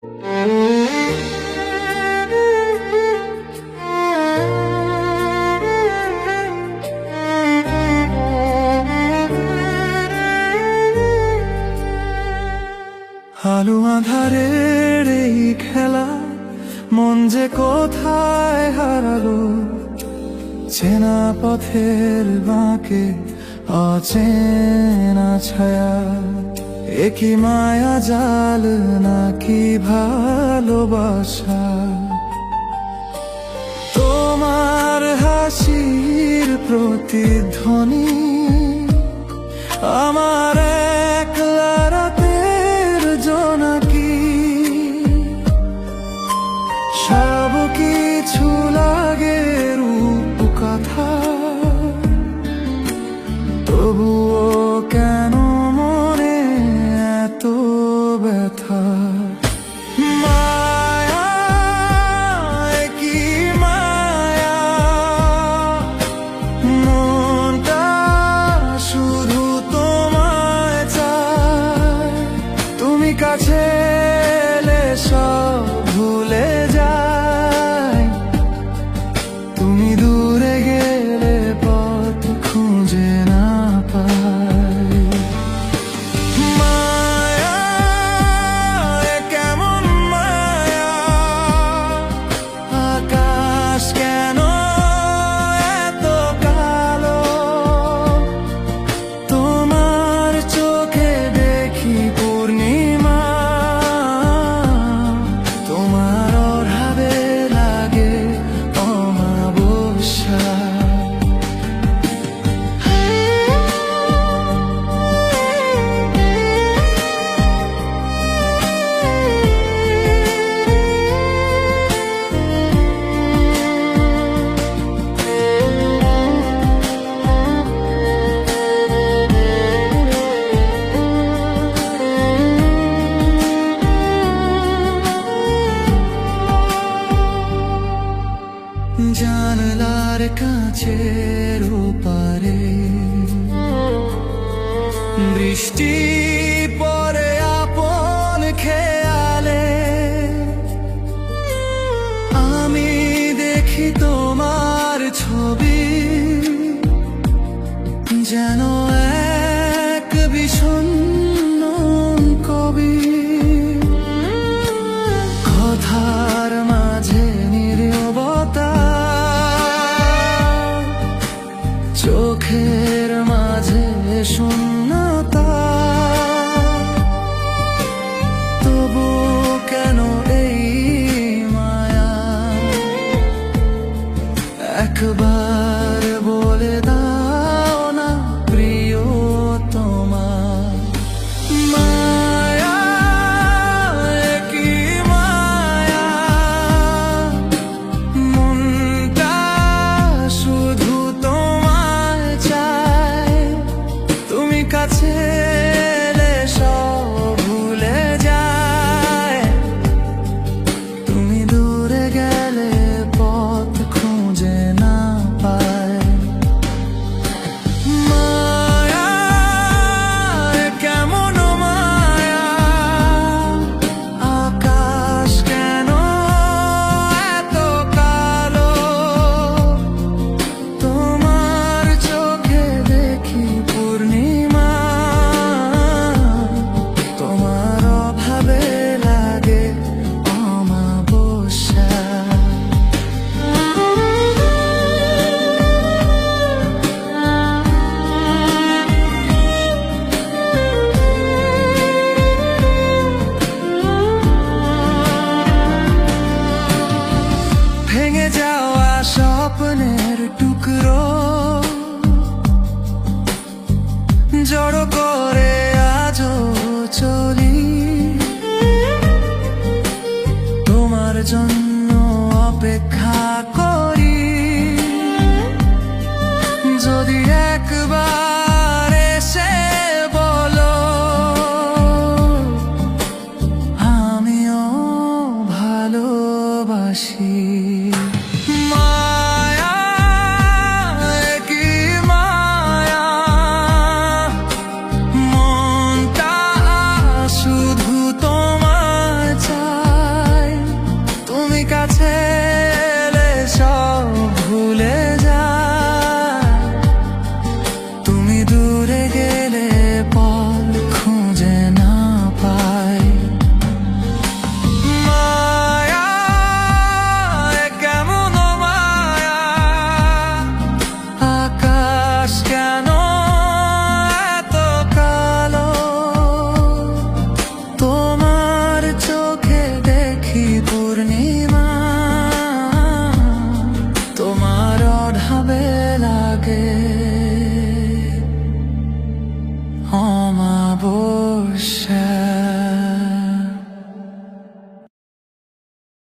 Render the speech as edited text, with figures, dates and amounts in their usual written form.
আলো আঁধারের এই খেলা, মন যে কোথায় হারালো, চেনা পথের বাঁকে অচেনা ছায়া। একই মায়া জাল নাকি ভালোবাসা? তোমার হাসির প্রতিধ্বনি আমার একলা রাতের জোনাকি। সব কিছু লাগে রূপকথা, তবুও কেন মনে এত ব্যথা? মায়া, কি মায়া, মনটা শুধু তোমায় চায়। তুমি কাছে এলে সব ভুলে যায়, তুমি দূরে গেলে পথ খুঁজে না পাই। মায়া, কেমন মায়া, আকাশ কেন এত কালো? তোমার চোখে দেখি পূর্ণিমা, তোমার অভাবে লাগে অমাবস্যা। জানলার কাছের ওপারে বৃষ্টি পরে আপন খেয়ালে, আমি দেখি তোমার ছবি যেন এক বিষণ্ণ কবি। কথার মাঝে নীরবতা, চোখের মাঝে শূন্যতা, তবু কেন এই মায়া? একবার বলে দাও না প্রিয়তমা। মায়া, কি মায়া, মনটা শুধু তোমায় চায়। তুমি কাছে এলে সব ভুলে যায়, তুমি দূরে গেলে পথ খুঁজে না পায়। মায়া, কেমন মায়া, আকাশ কেন এত কালো? তোমার চোখে দেখি পূর্ণিমা, তোমার অভাবে লাগে অমাবস্যা। ভেঙে যাওয়া স্বপ্নের টুকরো জড়ো করে আজও চলি, তোমার জন্য অপেক্ষা করি। যদি একবার এসে বলো আমিও ভালোবাসি।